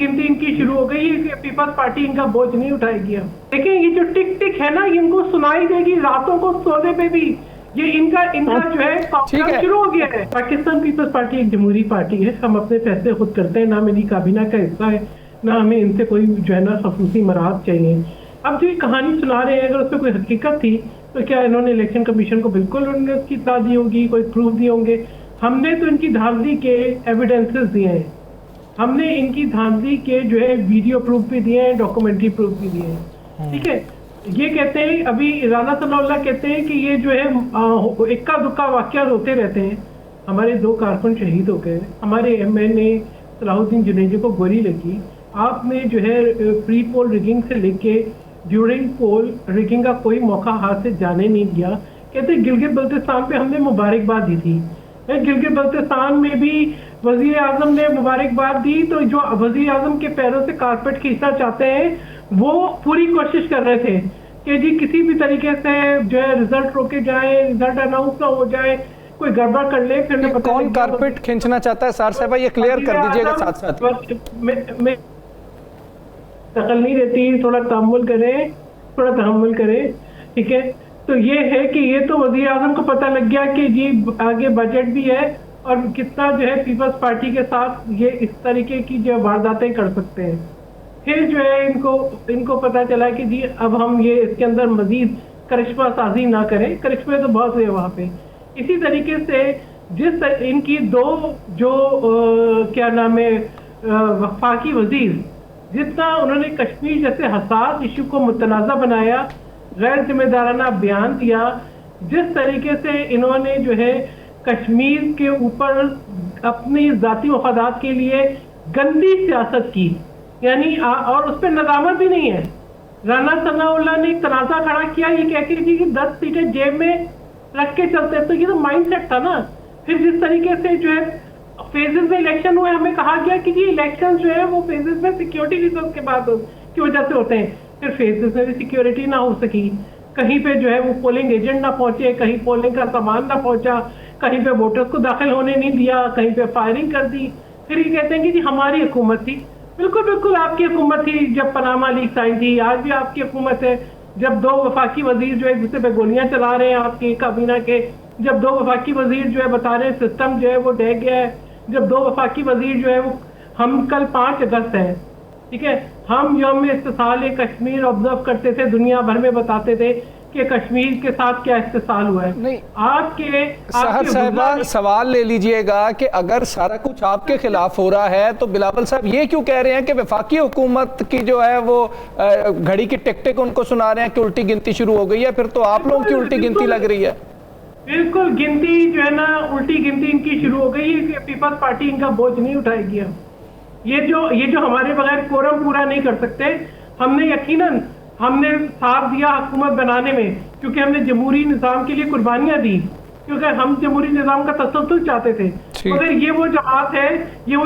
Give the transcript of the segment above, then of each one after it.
गिनती इनकी शुरू हो गई है। पीपल्स पार्टी इनका बोझ नहीं उठाएगी। अब देखिए ये जो टिक टिक है ना, इनको सुनाई देगी रातों को सोने पे भी। ये इनका जो है काम शुरू हो गया है। पाकिस्तान पीपल्स पार्टी एक जमहूरी पार्टी है। हम अपने फैसले खुद करते हैं, ना मेरी काबीना का हिस्सा है, ना हमें इनसे कोई जो है ना खसूसी मराहत चाहिए। अब जो ये कहानी सुना रहे हैं, अगर उसमें कोई हकीकत थी तो क्या इन्होंने इलेक्शन कमीशन को बिल्कुल उन्होंने उसकी इत्तला दी होगी, कोई प्रूफ दिए होंगे? हमने तो इनकी धांधली के एविडेंसेस दिए हैं, हमने इनकी धांधली के जो है वीडियो प्रूफ भी दिए हैं, डॉक्यूमेंट्री प्रूफ भी दिए हैं। ठीक है, ये कहते हैं अभी राना सनाउल्लाह कहते हैं कि ये जो है इक्का दुक्का वाकया होते रहते हैं। हमारे 2 कारकुन शहीद हो गए, हमारे MNA सलाहुद्दीन जुनेजो को गोली लगी, आपने जो है प्री पोल रिगिंग से लेके ड्यूरिंग पोल रिगिंग का कोई मौका हाथ से जाने नहीं दिया। कहते गिलगित बल्तिस्तान पे हमने मुबारकबाद दी थी। गिलगित बल्तिस्तान में भी वजीर आजम ने मुबारकबाद दी, तो जो वजीर आजम के पैरों से कारपेट खींचना चाहते हैं वो पूरी कोशिश कर रहे थे कि जी किसी भी तरीके से जो है रिजल्ट रोके जाए, रिजल्ट अनाउंस ना हो जाए, कोई गड़बड़ कर ले। फिर कौन कारपेट खींचना चाहता है सार साहब, ये क्लियर कर दीजिएगा साथ साथ। मैं दखल नहीं देती, थोड़ा तहम्मुल करें, थोड़ा तहम्मुल करें। ठीक है, तो ये है कि ये तो वजीर आजम को पता लग गया कि जी आगे बजट भी है और कितना जो है पीपल्स पार्टी के साथ ये इस तरीके की जो वारदातें कर सकते हैं। फिर जो है इनको पता चला कि जी अब हम ये इसके अंदर मजीद करिश्मा साजी ना करें। करिश्मे तो बहुत हुए वहाँ पे। इसी तरीके से जिस इनकी 2 जो क्या नाम है वफाकी वजीर, जितना उन्होंने कश्मीर जैसे हसास इशू को मुतनाज़ा बनाया, गैर जिम्मेदाराना बयान दिया, जिस तरीके से इन्होंने जो है कश्मीर के ऊपर अपनी जाती मफादात के लिए गंदी सियासत की, यानी और उस पर नदामत भी नहीं है। राना सनाउल्लाह ने एक तनाज़ा खड़ा किया ये कह के कि 10 सीटें जेब में रख के चलते, तो ये तो माइंडसेट था ना। फिर जिस तरीके से जो है फेजेस में इलेक्शन हुए, हमें कहा गया कि ये इलेक्शन जो है वो फेजेस में सिक्योरिटी रीजन के बाद की वजह से होते हैं। फिर फेजेस में भी सिक्योरिटी ना हो सकी, कहीं पे जो है वो पोलिंग एजेंट ना पहुंचे, कहीं पोलिंग का सामान ना पहुंचा, कहीं पे वोटर्स को दाखिल होने नहीं दिया, कहीं पे फायरिंग कर दी। फिर ये कहते हैं कि जी हमारी हुकूमत थी। बिल्कुल बिल्कुल आपकी हुकूमत थी जब पनामा लीक्स आई थी, आज भी आपकी हुकूमत है। जब 2 वफाकी वजीर जो है एक दूसरे पे गोलियां चला रहे हैं आपकी काबीना के, जब 2 वफाकी वजीर जो है बता रहे हैं सिस्टम जो है वो ढह गया है, जब 2 वफाकी वजीर जो है वो, हम कल 5 अगस्त है, ठीक है, हम यौम इस्तिसाल कश्मीर ऑब्जर्व करते थे, दुनिया भर में बताते थे कि कश्मीर के साथ क्या इस्तिसाल हुआ है। नहीं, आपके सहर साहिबा सवाल ले लीजिएगा कि अगर सारा कुछ आपके खिलाफ हो रहा है तो बिलावल साहब ये क्यों कह रहे हैं कि वफाकी हुकूमत की जो है वो घड़ी की टिक टिक उनको सुना रहे हैं कि उल्टी गिनती शुरू हो गई है? फिर तो आप लोगों की उल्टी गिनती लग रही है। बिल्कुल गिनती जो है ना, उल्टी गिनती इनकी शुरू हो गई है। पीपल्स पार्टी इनका बोझ नहीं उठाएगी। अब ये जो हमारे बगैर कोरम पूरा नहीं कर सकते, हमने यकीनन हमने साथ दिया हुकूमत बनाने में, क्योंकि हमने जमहूरी निज़ाम के लिए कुर्बानियां दी, क्योंकि हम जमहूरी निज़ाम का तसल्सल चाहते थे। मगर ये वो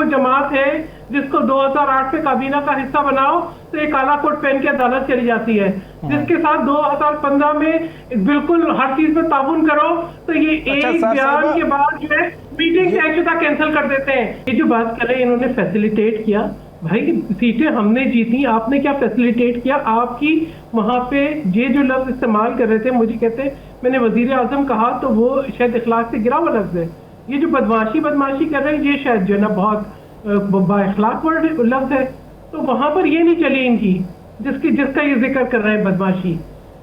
जमात है जिसको 2008 में काबीना का हिस्सा बनाओ तो एक काला कोट पहन के अदालत चली जाती है, जिसके साथ 2015 में बिल्कुल हर चीज में ताउन करो तो ये एक बयान के बाद जो है मीटिंग तयशुदा कैंसिल कर देते हैं। ये जो बात कर रहे हैं इन्होंने फैसिलिटेट किया, भाई सीटें हमने जीती, आपने क्या फैसिलिटेट किया? आपकी वहां पे ये जो लफ्ज इस्तेमाल कर रहे थे, मुझे कहते हैं मैंने वजीर आजम कहा तो वो शायद इखलाक से गिरा हुआ लफ्ज है। ये जो बदमाशी कर रहे हैं ये शायद जो है ना बहुत बाइखलाक वर्ड लफ्ज है, तो वहां पर ये नहीं चली इनकी जिसका ये जिक्र कर रहे हैं बदमाशी।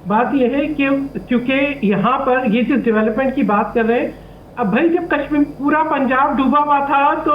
बात यह है कि क्योंकि यहाँ पर ये जिस डेवलपमेंट की बात कर रहे हैं, अब भाई जब कश्मीर पूरा पंजाब डूबा हुआ था तो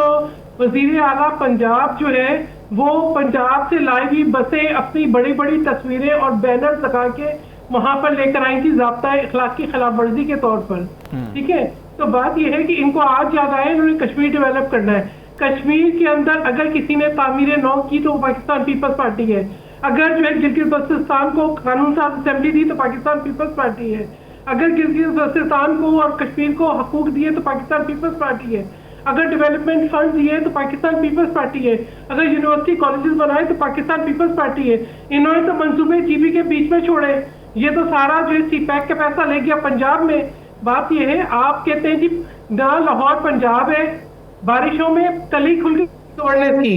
वजीर आला पंजाब जो है वो पंजाब से लाई हुई बसें अपनी बड़ी बड़ी तस्वीरें और बैनर लगा के वहां पर लेकर आई थी ज़ाब्ता इखलाक की खिलाफ वर्जी के तौर पर। ठीक है, तो बात यह है कि इनको आज याद आया इन्होंने कश्मीर डेवलप करना है। कश्मीर के अंदर अगर किसी ने तामीर नौ की तो वो पाकिस्तान पीपल्स पार्टी है। अगर जो है गिलगित बल्तिस्तान को कानून साज असेंबली दी तो पाकिस्तान पीपल्स पार्टी है। अगर गिलगित बल्तिस्तान को और कश्मीर को हकूक दिए तो पाकिस्तान पीपल्स पार्टी है। अगर डेवलपमेंट फंड दिए तो पाकिस्तान पीपल्स पार्टी है। अगर यूनिवर्सिटी कॉलेजेस बनाए तो पाकिस्तान पीपल्स पार्टी है। इन्होंने तो मंसूबे जीबी के बीच में छोड़े, ये तो सारा जो है सीपैक का पैसा ले गया पंजाब में। बात यह है, आप कहते हैं जी ना लाहौर पंजाब है, बारिशों में तली खुल गई तोड़ने थी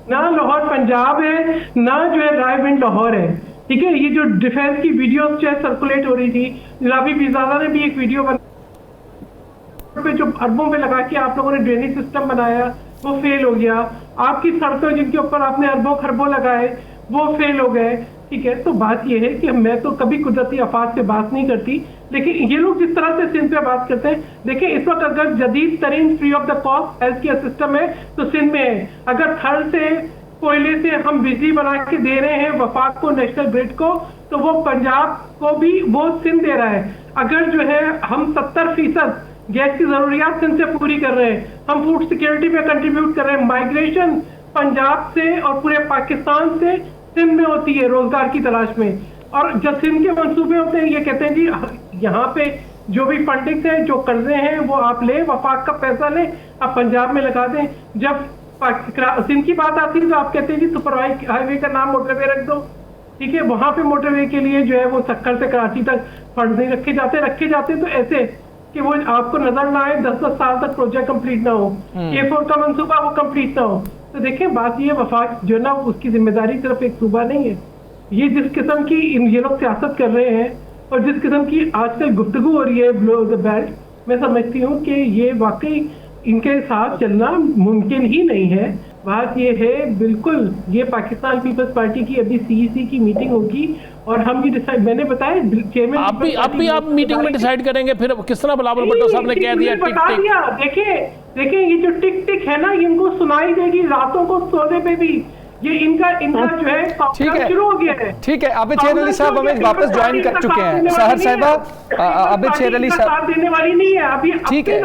ना। लाहौर पंजाब है ना जो है रायविंड लाहौर है, ठीक है। ये जो डिफेंस की वीडियोस जो है सर्कुलेट हो रही थी, गुलाबी पिज़ादा ने भी एक वीडियो पे जो अरबों पे लगा के आप लोगों ने ड्रेनेज सिस्टम बनाया वो फेल हो गया। आपकी सड़कें जिनके ऊपर आपने अरबों खरबों लगाए वो फेल हो गए, ठीक है। तो बात ये है कि मैं तो कभी कुदरती आफात से बात नहीं करती, लेकिन ये लोग जिस तरह से सिंध पे बात करते हैं, देखिए इस वक्त अगर जदीद तरीन free of the cost health care system है तो सिंध में है। अगर थल से कोयले से हम बिजली बना के दे रहे हैं वफाक को, नेशनल ग्रिड को, तो वो पंजाब को भी वो सिंध दे रहा है। अगर जो है हम 70% गैस की जरूरियात सिंध से पूरी कर रहे हैं, हम फूड सिक्योरिटी पे कंट्रीब्यूट कर रहे हैं, माइग्रेशन पंजाब से और पूरे पाकिस्तान से सिंध में होती है रोजगार की तलाश में। और जब सिंध के मंसूबे होते हैं, ये कहते हैं जी यहाँ पे जो भी फंडिंग है, जो कर्जे हैं वो आप ले, वफाक का पैसा ले, आप पंजाब में लगा दें। जब सिंध की बात आती है तो आप कहते हैं जी सुपर हाईवे का नाम मोटरवे रख दो, ठीक है। वहां पे मोटरवे के लिए जो है वो सक्कर से कराची तक फंड नहीं रखे जाते तो ऐसे कि वो आपको नजर ना आए, 10-10 साल तक प्रोजेक्ट कंप्लीट ना हो, A4 का मंसूबा वो कंप्लीट ना हो। तो देखिए बात ये, वफाक जो है ना उसकी जिम्मेदारी सिर्फ एक सूबा नहीं है। ये जिस किस्म की ये लोग सियासत कर रहे हैं और जिस किस्म की आजकल गुफ्तगू हो रही है ब्लो द बेल्ट, मैं समझती हूँ कि ये वाकई इनके साथ चलना मुमकिन ही नहीं है। बात ये है बिल्कुल, ये पाकिस्तान पीपल्स पार्टी की अभी CEC की मीटिंग होगी और हम ये डिसाइड, मैंने बताया चेयरमैन आप मीटिंग में डिसाइड करेंगे फिर किस तरह बिलावल भुट्टो साहब ने कह दिया टिक टिक। देखिए ये जो टिक टिक है ना, इनको सुनाई देगी रातों को सोने पे भी। ये इनका जो है शुरू हो गया है। ठीक है, आबिद शेर अली साहब हमें वापस ज्वाइन कर चुके हैं। सहर साहिबा, आबिद शेर अली साहब देने वाली नहीं है अभी, ठीक है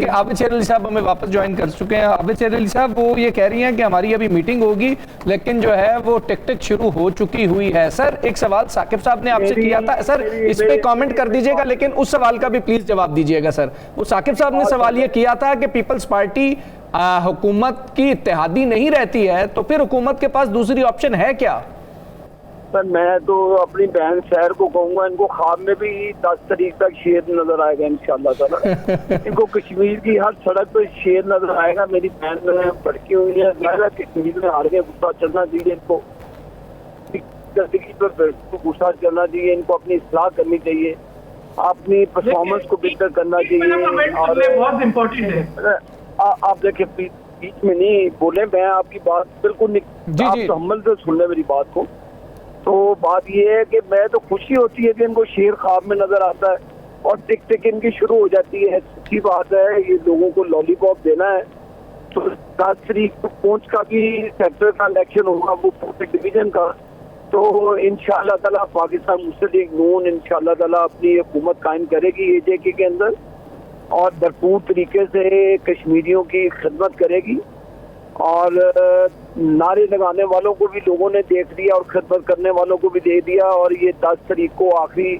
आबिद शेर अली साहब हमें वापस ज्वाइन कर चुके हैं। आबिद शेर अली साहब वो ये कह रही हैं कि हमारी अभी मीटिंग होगी लेकिन जो है वो टिक टिक शुरू हो चुकी हुई है। सर एक सवाल साकिब साहब ने आपसे किया था, सर इस पे कमेंट कर दीजिएगा लेकिन उस सवाल का भी प्लीज जवाब दीजिएगा। सर वो साकिब साहब ने सवाल ये किया था कि पीपल्स पार्टी हुकूमत की इत्तेहादी नहीं रहती है तो फिर हुकूमत के पास दूसरी ऑप्शन है क्या? सर मैं तो अपनी बहन शहर को कहूंगा, इनको ख्वाब में भी 10 तारीख तक शेर नजर आएगा इंशाल्लाह ताला। इनको कश्मीर की हर सड़क पे शेर नजर आएगा। मेरी बहन भड़की हुई है, कश्मीर में हार के गुस्सा चलना चाहिए, इनको गुस्सा चलना चाहिए, इनको अपनी इस्लाह करनी चाहिए, अपनी परफॉर्मेंस को बेहतर करना चाहिए। और बहुत इम्पोर्टेंट है, आप देखिए बीच में नहीं बोले, मैं आपकी बात बिल्कुल नहीं, आप सम्मल से सुन ले मेरी बात को। तो बात ये है कि मैं तो खुशी होती है कि इनको शेर ख्वाब में नजर आता है और टिक टिक इनकी शुरू हो जाती है। सच्ची बात है, ये लोगों को लॉलीपॉप देना है। तो 10 तारीख को पहुंच का भी सेक्टर का इलेक्शन होगा, वो पूरे डिवीजन का। तो इंशाअल्लाह ताला पाकिस्तान मुस्लिम लीग नून इंशाअल्लाह ताला अपनी हुकूमत कायम करेगी AJK के अंदर और भरपूर तरीके से कश्मीरियों की खिदमत करेगी। और नारे लगाने वालों को भी लोगों ने देख लिया और खिदमत करने वालों को भी दे दिया। और ये 10 तारीख को आखिरी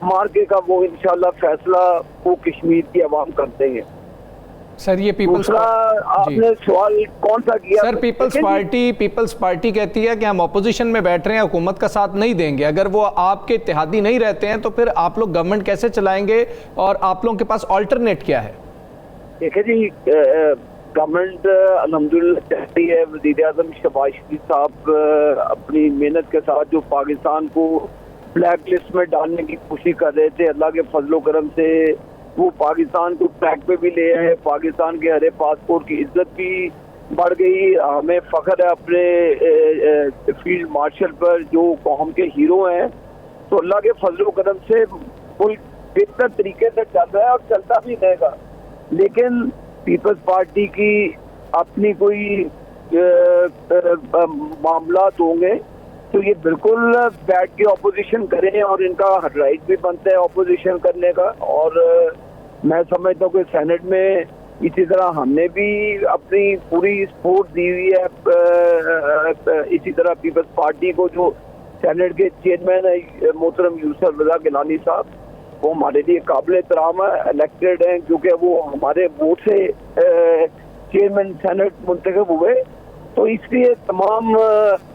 मार्के का वो इंशाल्लाह फैसला वो कश्मीर की आवाम कर देंगे। सर ये पीपल्स आपने सवाल कौन सा किया? सर पीपल्स पार्टी कहती है कि हम ऑपोजिशन में बैठ रहे हैं, हुकूमत का साथ नहीं देंगे। अगर वो आपके इत्तेहादी नहीं रहते हैं तो फिर आप लोग गवर्नमेंट कैसे चलाएंगे और आप लोगों के पास ऑल्टरनेट क्या है? देखिए जी, गवर्नमेंट अल्हम्दुलिल्लाह चाहती है, वज़ीर आज़म शहबाज शरीफ साहब अपनी मेहनत के साथ जो पाकिस्तान को ब्लैक लिस्ट में डालने की कोशिश कर रहे थे, अल्लाह के फजलो करम से वो पाकिस्तान को ट्रैक पे भी ले आए। पाकिस्तान के हरे पासपोर्ट की इज्जत भी बढ़ गई। हमें फख्र है अपने फील्ड मार्शल पर जो कौम के हीरो हैं। तो अल्लाह के फजलो करम से मुल्क बेहतर तरीके से चल रहा है और चलता भी रहेगा। लेकिन पीपल्स पार्टी की अपनी कोई मामलात होंगे तो ये बिल्कुल बैठ के ऑपोजिशन करें और इनका राइट भी बनता है ऑपोजिशन करने का। और मैं समझता हूँ कि सेनेट में इसी तरह हमने भी अपनी पूरी सपोर्ट दी हुई है। इसी तरह पीपल्स पार्टी को जो सेनेट के चेयरमैन है मोहतरम यूसुफ रजा गिलानी साहब, वो हमारे लिए काबिल एहतराम है, इलेक्टेड हैं क्योंकि वो हमारे वोट से चेयरमैन सेनेट मुंतखब हुए। तो इसलिए तमाम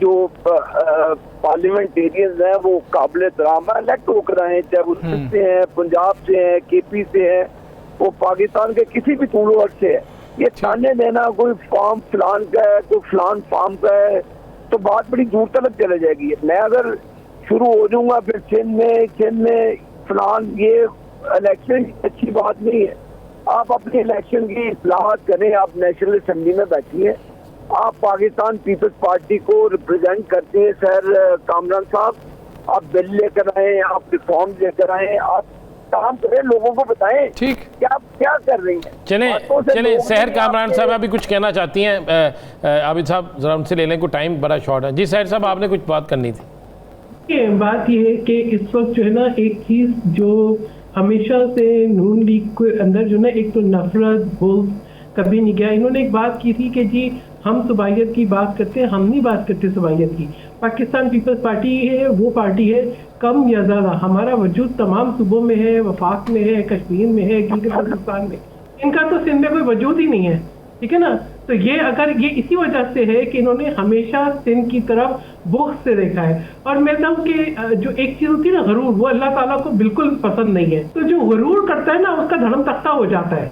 जो पार्लियामेंटेरियंस हैं वो काबिल एहतराम है, इलेक्ट होकर आए, चाहे वो सिंध से हैं, पंजाब से हैं, KP से हैं, वो पाकिस्तान के किसी भी तूल से है। ये ताने देना कोई फार्म फलान का है, कोई फलान फार्म का है, तो बात बड़ी दूर तक चले जाएगी। मैं अगर शुरू हो जाऊंगा फिर चिन्ह में फलान, ये इलेक्शन अच्छी बात नहीं है। आप अपने इलेक्शन की इस्लाहत करें, आप नेशनल असेंबली में बैठिए, आप पाकिस्तान पीपल्स पार्टी को रिप्रेजेंट करते हैं सर कामरान साहब, आप बिल लेकर आए, आप रिफॉर्म लेकर आए, आप काम करें, लोगों को बताएं ठीक कि आप क्या कर रही हैं। चले सहर कामरान साहब अभी कुछ कहना चाहती हैं। आबिद साहब जरा उनसे ले लें, को टाइम बड़ा शॉर्ट है। जी सहर साहब, आपने कुछ बात करनी थी। बात ये है कि इस वक्त जो है ना, एक चीज जो हमेशा से नून लीग के अंदर जो ना, एक तो नफरत बोल कभी नहीं गया। इन्होंने एक बात की थी कि जी हम सुबाइयत की बात करते हैं, हम नहीं बात करते सुबाइयत की। पाकिस्तान पीपल्स पार्टी है वो पार्टी है, कम या ज़्यादा हमारा वजूद तमाम सूबों में है, वफाक में है, कश्मीर में है, गिलगित-बल्तिस्तान में। इनका तो सिंध में कोई वजूद ही नहीं है, ठीक है ना। तो ये अगर ये इसी वजह से है कि इन्होंने हमेशा सिंध की तरफ बुग़्ज़ से देखा है। और मैं कहूँ कि जो एक चीज़ होती है ना, गरूर, वो अल्लाह ताला को बिल्कुल पसंद नहीं है। तो जो गरूर करता है ना, उसका धर्म तख्ता हो जाता है।